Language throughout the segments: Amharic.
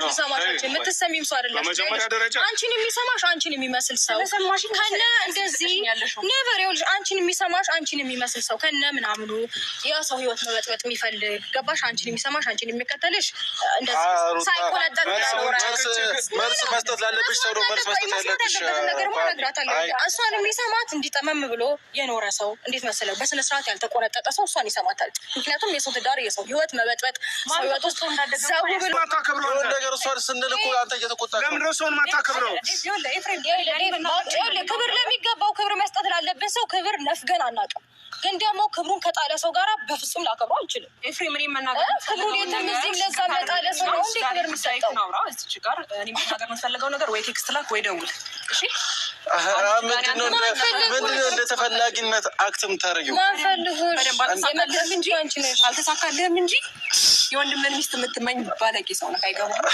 የሚሰማሽ አንቺ የምትሰሚም ሰው አይደለም። አንቺን የሚሰማሽ አንቺን የሚመስል ሰው ከነ እንደዚህ ኔቨር ይኸውልሽ፣ አንቺን የሚሰማሽ አንቺን የሚመስል ሰው ከነ ምናምኑ ያ ሰው ህይወት መበጥበጥ የሚፈልግ ገባሽ? አንቺን የሚሰማሽ አንቺን የሚከተልሽ እንደዚህ ሳይቆነጠጥ መልስ መስጠት ላለብሽ ሰው መልስ መስጠት ያለብሽ ነገር ማረግራታለሁ። እሷን የሚሰማት እንዲጠመም ብሎ የኖረ ሰው እንዴት መሰለው? በስነ ስርዓት ያልተቆነጠጠ ሰው እሷን ይሰማታል። ምክንያቱም የሰው ትዳር የሰው ህይወት መበጥበጥ ሰው ህይወት ውስጥ እንዳደገው ብሎ ማታከብረው ነገር እሷን ስንል እኮ አንተ እየተቆጣ ለምን ነው ሰውን ማታከብረው? ክብር ለሚገባው ክብር መስጠት ላለብን ሰው ክብር ነፍገን አናውቅም። ግን ደግሞ ክብሩን ከጣለ ሰው ጋር በፍጹም ላከብረው አልችልም። ኤፍሬም እኔ መናገር ክብሩን የትምዝም ለዛ ለጣለ ሰው ነው እንዴ ክብር የሚሰጠው? እዚህ ጋር እኔ መናገር የምፈልገው ነገር ወይ ቴክስት ላክ ወይ ደውል። እሺ ምንድነው እንደ ተፈላጊነት አክት የምታደርጊው? የመለስ እንጂ አንቺ ነሽ አልተሳካልህም እንጂ የወንድምን ሚስት የምትመኝ ባለጌ ሰው ነህ። አይገባም።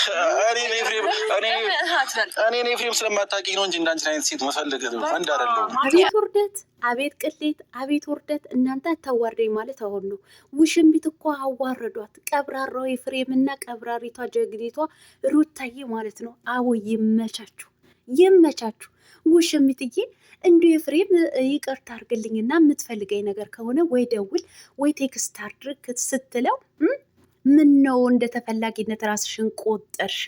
እኔ ኤፍሬም ስለማታውቂኝ ነው እንጂ እንዳንቺ አይነት ሴት መፈልግ ወንድ አይደለሁም። አቤት ውርደት፣ አቤት ቅሌት፣ አቤት ውርደት። እናንተ አታዋርደኝ ማለት አሁን ነው። ውሽንቢት እኮ አዋረዷት። ቀብራራው ኤፍሬምና ቀብራሪቷ ጀግኒቷ ሩታዬ ማለት ነው። አዎ ይመቻችሁ፣ ይመቻችሁ። ውሽሚትዬ እንዲሁ ኤፍሬም ይቅርታ አድርግልኝና የምትፈልገኝ ነገር ከሆነ ወይ ደውል ወይ ቴክስት አድርግ ስትለው ምን ነው እንደ ተፈላጊነት ራስሽን ቆጠርሽ?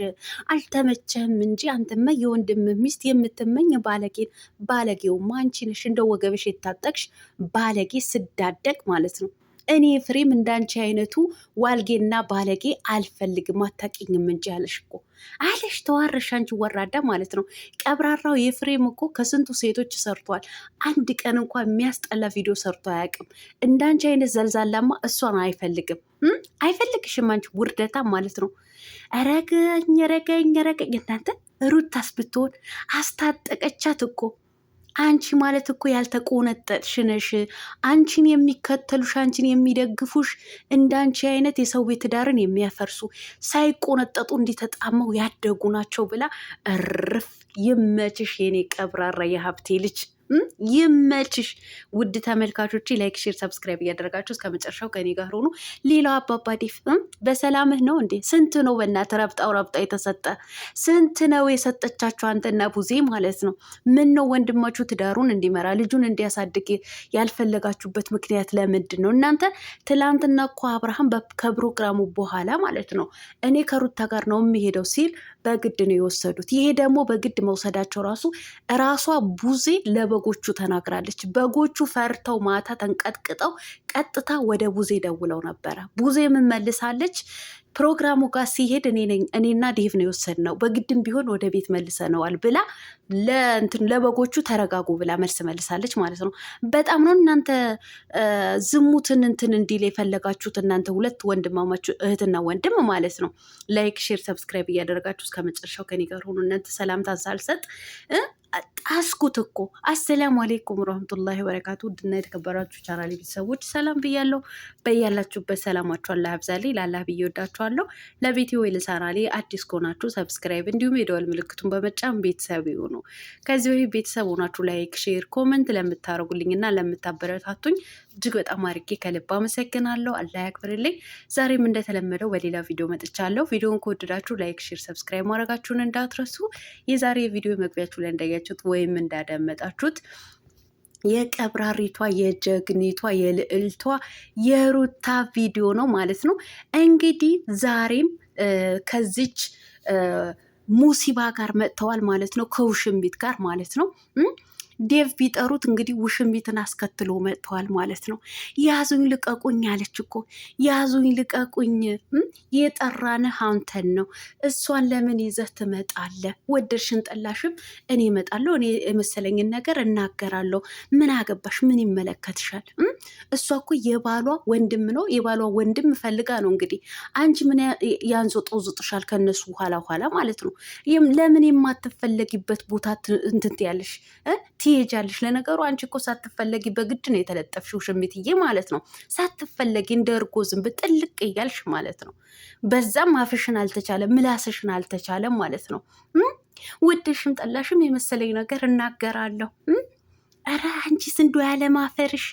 አልተመቸህም እንጂ አንተማ የወንድም ሚስት የምትመኝ ባለጌውማ አንቺ ነሽ። እንደ ወገብሽ የታጠቅሽ ባለጌ ስዳደቅ ማለት ነው። እኔ ኤፍሬም እንዳንቺ አይነቱ ዋልጌና ባለጌ አልፈልግም። አታውቂኝም እንጂ አለሽ እኮ አለሽ። ተዋረሽ አንቺ ወራዳ ማለት ነው። ቀብራራው ኤፍሬም እኮ ከስንቱ ሴቶች ሰርቷል። አንድ ቀን እንኳን የሚያስጠላ ቪዲዮ ሰርቶ አያውቅም። እንዳንቺ አይነት ዘልዛላማ እሷን አይፈልግም። አይፈልግሽም አንቺ ውርደታ ማለት ነው። ረገኝ ረገኝ ረገኝ። እናንተ ሩታስ ብትሆን አስታጠቀቻት እኮ። አንቺ ማለት እኮ ያልተቆነጠጥሽ ነሽ። አንቺን የሚከተሉሽ አንቺን የሚደግፉሽ እንዳንቺ አይነት የሰው ቤት ዳርን የሚያፈርሱ ሳይቆነጠጡ እንዲተጣመው ያደጉ ናቸው ብላ እርፍ። ይመችሽ የኔ ቀብራራ የሀብቴ ልጅ ይመችሽ። ውድ ተመልካቾች ላይክ፣ ሼር፣ ሰብስክራይብ እያደረጋችሁ እስከ መጨረሻው ከኔ ጋር ሆኑ። ሌላው አባባ ዴፍ በሰላምህ ነው እንዴ? ስንት ነው በእናትህ ረብጣ የተሰጠ? ስንት ነው የሰጠቻችሁ አንተና ቡዜ ማለት ነው? ምን ነው ወንድማችሁ ትዳሩን እንዲመራ ልጁን እንዲያሳድግ ያልፈለጋችሁበት ምክንያት ለምንድን ነው? እናንተ ትላንትና እኮ አብርሃም ከፕሮግራሙ በኋላ ማለት ነው እኔ ከሩታ ጋር ነው የሚሄደው ሲል በግድ ነው የወሰዱት። ይሄ ደግሞ በግድ መውሰዳቸው ራሷ ቡዜ ለበጎቹ ተናግራለች። በጎቹ ፈርተው ማታ ተንቀጥቅጠው ቀጥታ ወደ ቡዜ ደውለው ነበረ። ቡዜ ምን መልሳለች? ፕሮግራሙ ጋር ሲሄድ እኔና ዴቭ ነው የወሰድነው፣ በግድም ቢሆን ወደ ቤት መልሰነዋል ብላ ለበጎቹ ተረጋጉ ብላ መልስ መልሳለች ማለት ነው። በጣም ነው እናንተ ዝሙትን እንዲል የፈለጋችሁት እናንተ ሁለት ወንድማማችሁ እህትና ወንድም ማለት ነው። ላይክ፣ ሼር፣ ሰብስክራይብ እያደረጋችሁ እስከ መጨረሻው ከኔ ጋር ሆኑ። እናንተ ሰላምታ ሳልሰጥ ጣስኩት እኮ። አሰላሙ አሌይኩም ረህመቱላሂ ወበረካቱ። ውድና የተከበራችሁ ቻናሌ ቤተሰቦች ሰላም ብያለሁ። በያላችሁበት ሰላማችሁ አላህ ያብዛልኝ። ላላህ ብዬ ወዳችኋለሁ። ለቤቴ ወይ ለቻናሌ አዲስ ከሆናችሁ ሰብስክራይብ እንዲሁም የደወል ምልክቱን በመጫን ቤተሰብ ይሁኑ። ከዚህ በፊት ቤተሰብ ሆናችሁ ላይክ፣ ሼር፣ ኮመንት ለምታደርጉልኝና ለምታበረታቱኝ እጅግ በጣም አድርጌ ከልብ አመሰግናለሁ። አላህ ያክብርልኝ። ዛሬም እንደተለመደው በሌላ ቪዲዮ መጥቻለሁ። ቪዲዮውን ከወደዳችሁ ላይክ፣ ሼር፣ ሰብስክራይብ ማድረጋችሁን እንዳትረሱ። የዛሬ ቪዲዮ መግቢያችሁ ላይ እንዳያችሁት ወይም እንዳዳመጣችሁት የቀብራሪቷ የጀግኒቷ የልዕልቷ የሩታ ቪዲዮ ነው ማለት ነው። እንግዲህ ዛሬም ከዚች ሙሲባ ጋር መጥተዋል ማለት ነው። ከውሽንቢት ጋር ማለት ነው። ዴቭ ቢጠሩት እንግዲህ ውሽንቢትን አስከትሎ መጥተዋል ማለት ነው። ያዙኝ ልቀቁኝ አለች እኮ። ያዙኝ ልቀቁኝ፣ የጠራንህ አንተን ነው። እሷን ለምን ይዘህ ትመጣለህ? ወደድሽን ጠላሽም እኔ እመጣለሁ። እኔ የመሰለኝን ነገር እናገራለሁ። ምን አገባሽ? ምን ይመለከትሻል? እሷ እኮ የባሏ ወንድም ነው። የባሏ ወንድም ፈልጋ ነው እንግዲህ። አንቺ ምን ያንዞጦዝጥሻል? ከነሱ ኋላ ማለት ነው። ለምን የማትፈለጊበት ቦታ እንትን ትያለሽ ትሄጃለሽ? ለነገሩ አንቺ እኮ ሳትፈለጊ በግድ ነው የተለጠፍሽው ሽሚትዬ ማለት ነው። ሳትፈለጊ እንደ እርጎ ዝንብ ጥልቅ እያልሽ ማለት ነው። በዛም አፍሽን አልተቻለም፣ ምላስሽን አልተቻለም ማለት ነው። ወደሽም ጠላሽም የመሰለኝ ነገር እናገራለሁ። ኧረ አንቺስ እንዶ ያለማፈርሽ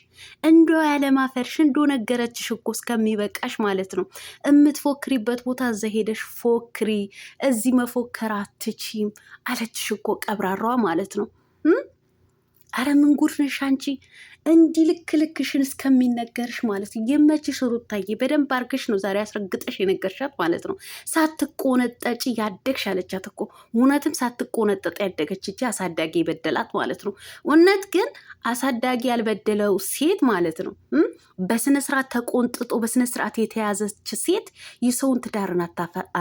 እንዶ ነገረችሽ እኮ እስከሚበቃሽ ማለት ነው። የምትፎክሪበት ቦታ እዛ ሄደሽ ፎክሪ፣ እዚህ መፎከር አትችይም አለችሽ እኮ ቀብራራዋ ማለት ነው። አረ ምን ጉድ ነሽ አንቺ! እንዲህ ልክሽን እስከሚነገርሽ ማለት ነው። የመችሽ ሩታዬ፣ በደንብ አርገሽ ነው ዛሬ አስረግጠሽ የነገርሻት ማለት ነው። ሳትቆነጠጭ ያደግሽ አለቻት እኮ። እውነትም ሳትቆነጠጥ ያደገች እጅ አሳዳጊ የበደላት ማለት ነው። እውነት ግን አሳዳጊ ያልበደለው ሴት ማለት ነው በስነስርዓት ተቆንጥጦ በስነስርዓት የተያዘች ሴት የሰውን ትዳርን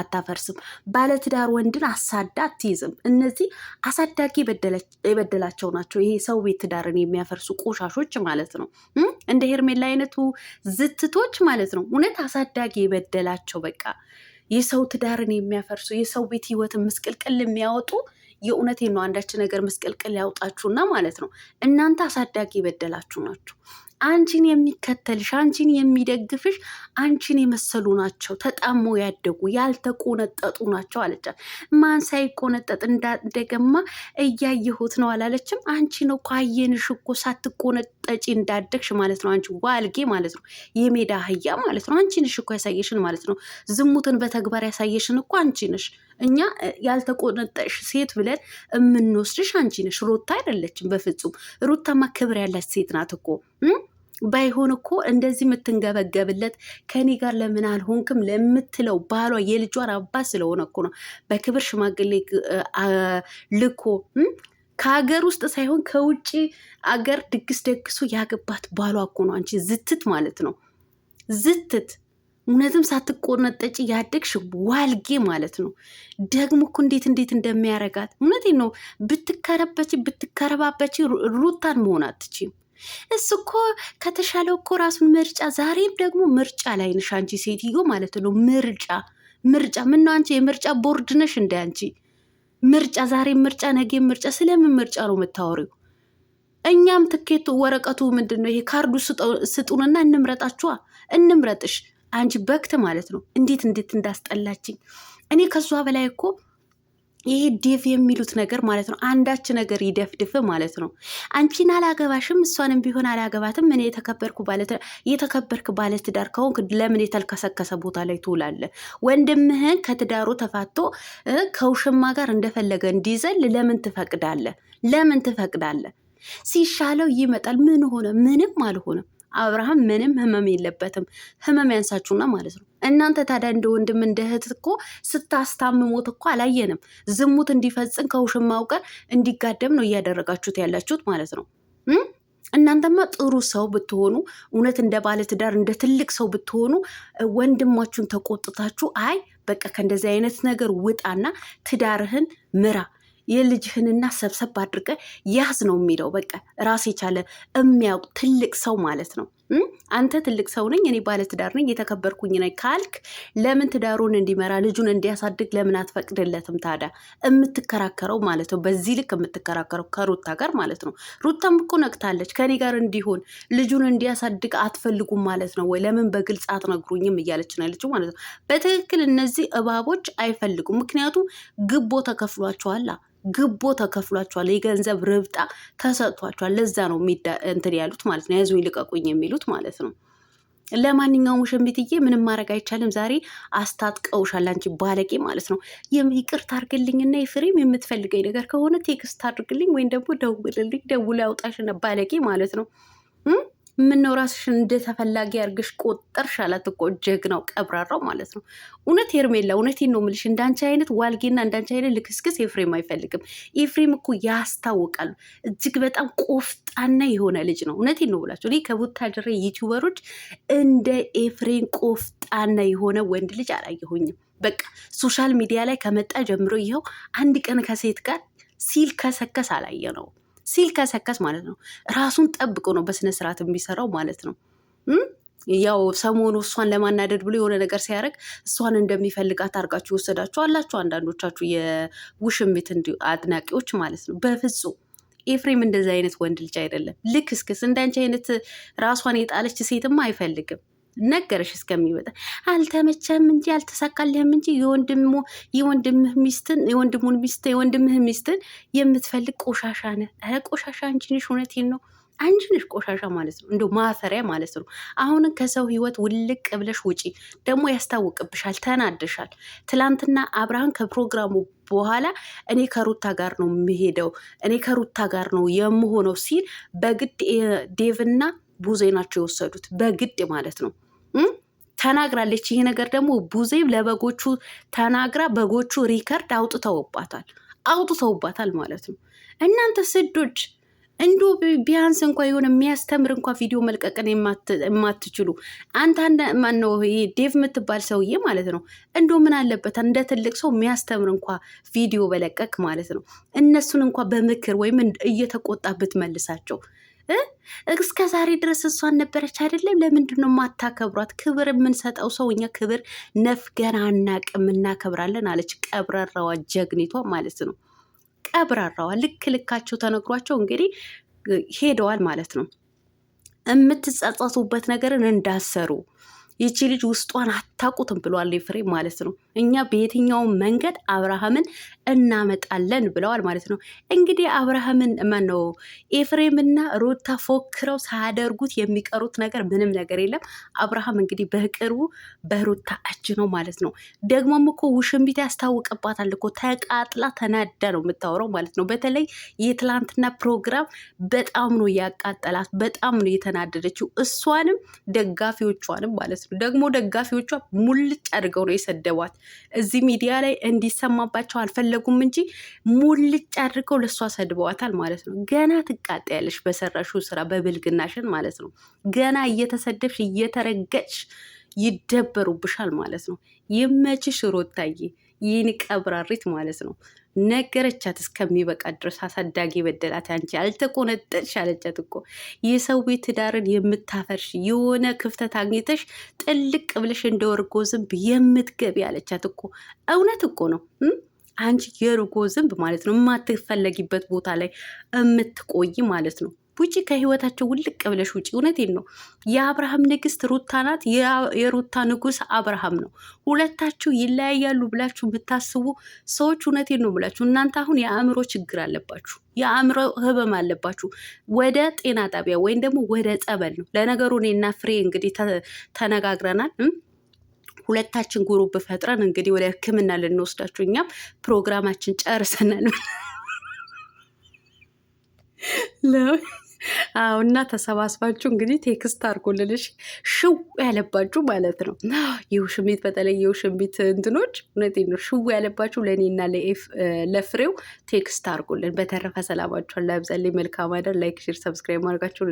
አታፈርስም። ባለትዳር ወንድን አሳዳ አትይዝም። እነዚህ አሳዳጊ የበደላቸው ናቸው። ይሄ ሰው ቤት ትዳርን የሚያፈርሱ ቆሻሾች ማለት ነው። እንደ ሄርሜላ አይነቱ ዝትቶች ማለት ነው። እውነት አሳዳጊ የበደላቸው በቃ የሰው ትዳርን የሚያፈርሱ የሰው ቤት ህይወትን ምስቅልቅል የሚያወጡ የእውነቴን ነው። አንዳች ነገር ምስቅልቅል ያውጣችሁና ማለት ነው። እናንተ አሳዳጊ የበደላችሁ ናችሁ። አንቺን የሚከተልሽ አንቺን የሚደግፍሽ አንቺን የመሰሉ ናቸው። ተጣሞ ያደጉ ያልተቆነጠጡ ናቸው አለቻት። ማን ሳይቆነጠጥ እንዳደገማ እያየሁት ነው አላለችም? አንቺ ነው ካየንሽ እኮ ሳትቆነጠጪ እንዳደግሽ ማለት ነው። አንቺ ዋልጌ ማለት ነው። የሜዳ አህያ ማለት ነው። አንቺ ነሽ እኮ ያሳየሽን ማለት ነው። ዝሙትን በተግባር ያሳየሽን እኮ አንቺ ነሽ። እኛ ያልተቆነጠሽ ሴት ብለን የምንወስድሽ አንቺ ነሽ። ሩታ አይደለችም በፍጹም። ሩታማ ክብር ያላት ሴት ናት እኮ። ባይሆን እኮ እንደዚህ የምትንገበገብለት ከኔ ጋር ለምን አልሆንክም ለምትለው ባሏ የልጇን አባት ስለሆነ እኮ ነው በክብር ሽማግሌ ልኮ ከሀገር ውስጥ ሳይሆን ከውጭ አገር ድግስ ደግሶ ያገባት ባሏ እኮ ነው። አንቺ ዝትት ማለት ነው። ዝትት እውነትም ሳትቆነጠጭ ያደግሽ ዋልጌ ማለት ነው። ደግሞ እኮ እንዴት እንደሚያረጋት እውነቴን ነው። ብትከረባበች ሩታን መሆን አትችም። እሱ እኮ ከተሻለው እኮ ራሱን ምርጫ ዛሬም ደግሞ ምርጫ ላይ ነሽ አንቺ ሴትዮ ማለት ነው። ምርጫ ምነው አንቺ የምርጫ ቦርድ ነሽ እንደ አንቺ ምርጫ ዛሬም ምርጫ ነገም ምርጫ። ስለምን ምርጫ ነው የምታወሪው? እኛም ትኬቱ ወረቀቱ ምንድን ነው ይሄ ካርዱ ስጡንና እንምረጣችኋ። እንምረጥሽ አንቺ በክት ማለት ነው። እንዴት እንዳስጠላችኝ እኔ ከሷ በላይ እኮ ይሄ ዴቭ የሚሉት ነገር ማለት ነው። አንዳች ነገር ይደፍድፍ ማለት ነው። አንቺን አላገባሽም፣ እሷንም ቢሆን አላገባትም። እኔ የተከበርክ ባለትዳር ከሆንክ ለምን የተልከሰከሰ ቦታ ላይ ትውላለህ? ወንድምህን ከትዳሩ ተፋቶ ከውሽማ ጋር እንደፈለገ እንዲዘል ለምን ትፈቅዳለህ? ሲሻለው ይመጣል። ምን ሆነ? ምንም አልሆነም። አብርሃም ምንም ህመም የለበትም። ህመም ያንሳችሁና ማለት ነው። እናንተ ታዲያ እንደ ወንድም እንደ እህት እኮ ስታስታምሞት እኮ አላየንም። ዝሙት እንዲፈጽም ከውሽማው ጋር እንዲጋደም ነው እያደረጋችሁት ያላችሁት ማለት ነው። እናንተማ ጥሩ ሰው ብትሆኑ፣ እውነት እንደ ባለትዳር እንደ ትልቅ ሰው ብትሆኑ፣ ወንድማችሁን ተቆጥታችሁ አይ በቃ ከእንደዚህ አይነት ነገር ውጣና ትዳርህን ምራ የልጅህንና ሰብሰብ አድርገ ያዝ ነው የሚለው። በቃ ራስ የቻለ የሚያውቅ ትልቅ ሰው ማለት ነው። አንተ ትልቅ ሰው ነኝ እኔ ባለትዳር ነኝ የተከበርኩኝ ነኝ ካልክ ለምን ትዳሩን እንዲመራ ልጁን እንዲያሳድግ ለምን አትፈቅድለትም ታዲያ? የምትከራከረው ማለት ነው። በዚህ ልክ የምትከራከረው ከሩታ ጋር ማለት ነው። ሩታም እኮ ነቅታለች። ከኔ ጋር እንዲሆን ልጁን እንዲያሳድግ አትፈልጉም ማለት ነው ወይ? ለምን በግልጽ አትነግሩኝም እያለች ነው ያለችው ማለት ነው። በትክክል እነዚህ እባቦች አይፈልጉም። ምክንያቱም ግቦ ተከፍሏቸዋላ። የገንዘብ ርብጣ ተሰጥቷቸዋል። ለዛ ነው እንትን ያሉት ማለት ነው። ያዙኝ ልቀቁኝ የሚሉት ማለት ነው። ለማንኛውም ውሽሚትዬ ምንም ማድረግ አይቻልም። ዛሬ አስታጥቀውሻል አንቺ ባለጌ ማለት ነው። ይቅርታ አድርግልኝና የፍሬም የምትፈልገኝ ነገር ከሆነ ቴክስት አድርግልኝ ወይም ደግሞ ደውልልኝ። ደውላ ያውጣሽና ባለጌ ማለት ነው። ምነው ራስሽን እንደተፈላጊ አርግሽ ቆጠርሽ አላት እኮ ጀግናው ቀብራራው ማለት ነው። እውነት ሄርሜላ እውነቴን ነው የምልሽ፣ እንዳንቺ አይነት ዋልጌና እንዳንቺ አይነት ልክስክስ ኤፍሬም አይፈልግም። ኤፍሬም እኮ ያስታውቃሉ። እጅግ በጣም ቆፍጣና የሆነ ልጅ ነው። እውነቴን ነው ብላቸው። እኔ ከቡታጅራ ዩቲዩበሮች እንደ ኤፍሬም ቆፍጣና የሆነ ወንድ ልጅ አላየሁኝም። በቃ ሶሻል ሚዲያ ላይ ከመጣ ጀምሮ ይኸው አንድ ቀን ከሴት ጋር ሲል ከሰከስ አላየ ነው ሲልከሰከስ ማለት ነው። ራሱን ጠብቆ ነው በስነስርዓት የሚሰራው ማለት ነው። ያው ሰሞኑ እሷን ለማናደድ ብሎ የሆነ ነገር ሲያደርግ እሷን እንደሚፈልጋት አድርጋችሁ ወሰዳችሁ አላችሁ አንዳንዶቻችሁ የውሽሚት አድናቂዎች ማለት ነው። በፍጹም ኤፍሬም እንደዚህ አይነት ወንድ ልጅ አይደለም። ልክስክስ እንዳንቺ አይነት ራሷን የጣለች ሴትማ አይፈልግም። ነገረሽ እስከሚመጣ አልተመቸም እንጂ አልተሳካልህም እንጂ የወንድምህ ሚስትን የምትፈልግ ቆሻሻ ነህ። ቆሻሻ አንቺ ነሽ። እውነቴን ነው። አንቺ ነሽ ቆሻሻ ማለት ነው። እንደው ማፈሪያ ማለት ነው። አሁንም ከሰው ህይወት ውልቅ ብለሽ ውጪ። ደግሞ ያስታውቅብሻል። ተናደሻል። ትላንትና አብርሃም ከፕሮግራሙ በኋላ እኔ ከሩታ ጋር ነው የምሄደው፣ እኔ ከሩታ ጋር ነው የምሆነው ሲል በግድ ዴቭና ቡዜ ናቸው የወሰዱት። በግድ ማለት ነው ተናግራለች። ይሄ ነገር ደግሞ ቡዜ ለበጎቹ ተናግራ በጎቹ ሪከርድ አውጥተውባታል ማለት ነው። እናንተ ስዶች እንዶ ቢያንስ እንኳ የሆነ የሚያስተምር እንኳ ቪዲዮ መልቀቅን የማትችሉ አንተ ማነው ዴቭ የምትባል ሰውዬ ማለት ነው። እንዶ ምን አለበት እንደ ትልቅ ሰው የሚያስተምር እንኳ ቪዲዮ በለቀቅ ማለት ነው። እነሱን እንኳ በምክር ወይም እየተቆጣ ብትመልሳቸው። እስከ ዛሬ ድረስ እሷን ነበረች አይደለም? ለምንድን ነው የማታከብሯት? ክብር የምንሰጠው ሰው እኛ ክብር ነፍገን አናቅም፣ እናከብራለን አለች ቀብራራዋ ጀግኒቷ ማለት ነው። ቀብራራዋ ልክ ልካቸው ተነግሯቸው እንግዲህ ሄደዋል ማለት ነው። የምትጸጸቱበት ነገርን እንዳሰሩ ይቺ ልጅ ውስጧን አታውቁትም ብለዋል ኤፍሬም ማለት ነው። እኛ በየትኛውም መንገድ አብርሃምን እናመጣለን ብለዋል ማለት ነው። እንግዲህ አብርሃምን ማነው ኤፍሬምና ሩታ ፎክረው ሳያደርጉት የሚቀሩት ነገር ምንም ነገር የለም። አብርሃም እንግዲህ በቅርቡ በሩታ እጅ ነው ማለት ነው። ደግሞም እኮ ውሽንቢት ያስታውቅባታል እኮ ተቃጥላ ተናዳ ነው የምታወራው ማለት ነው። በተለይ የትላንትና ፕሮግራም በጣም ነው ያቃጠላት፣ በጣም ነው የተናደደችው። እሷንም ደጋፊዎቿንም ማለት ነው። ደግሞ ደጋፊዎቿ ሙልጭ አድርገው ነው የሰደቧት። እዚህ ሚዲያ ላይ እንዲሰማባቸው አልፈለጉም እንጂ ሙልጭ አድርገው ለእሷ ሰድበዋታል ማለት ነው። ገና ትቃጠያለሽ በሰራሽው ስራ በብልግናሽን ማለት ነው። ገና እየተሰደብሽ እየተረገጭሽ ይደበሩብሻል ማለት ነው። ይመችሽ ሩታዬ፣ ይህን ቀብራሪት ማለት ነው። ነገረቻት እስከሚበቃ ድረስ አሳዳጊ በደላት አንቺ አልተቆነጠልሽ አለቻት እኮ። የሰው ቤት ትዳርን የምታፈርሽ የሆነ ክፍተት አግኝተሽ ጥልቅ ብለሽ እንደ ወርጎ ዝንብ የምትገቢ አለቻት እኮ። እውነት እኮ ነው። አንቺ የርጎ ዝንብ ማለት ነው። የማትፈለጊበት ቦታ ላይ የምትቆይ ማለት ነው። ውጪ ከህይወታቸው ውልቅ ብለሽ ውጪ። እውነቴን ነው። የአብርሃም ንግስት ሩታ ናት፣ የሩታ ንጉስ አብርሃም ነው። ሁለታችሁ ይለያያሉ ብላችሁ የምታስቡ ሰዎች እውነቴን ነው ብላችሁ እናንተ አሁን የአእምሮ ችግር አለባችሁ፣ የአእምሮ ህመም አለባችሁ። ወደ ጤና ጣቢያ ወይም ደግሞ ወደ ጸበል ነው። ለነገሩ እኔና ፍሬ እንግዲህ ተነጋግረናል። ሁለታችን ጉሩብ ፈጥረን እንግዲህ ወደ ሕክምና ልንወስዳችሁ እኛም ፕሮግራማችን ጨርሰናል። እና ተሰባስባችሁ እንግዲህ ቴክስት አድርጎልልሽ ሽው ያለባችሁ ማለት ነው። የውሽሚት በተለይ የውሽሚት እንትኖች እውነቴን ነው ሽው ያለባችሁ ለእኔና ለፍሬው ቴክስት አድርጎልን። በተረፈ ሰላማችኋን ላብዛልኝ። መልካም አደር። ላይክ፣ ሼር፣ ሰብስክራይብ ማድረጋችሁን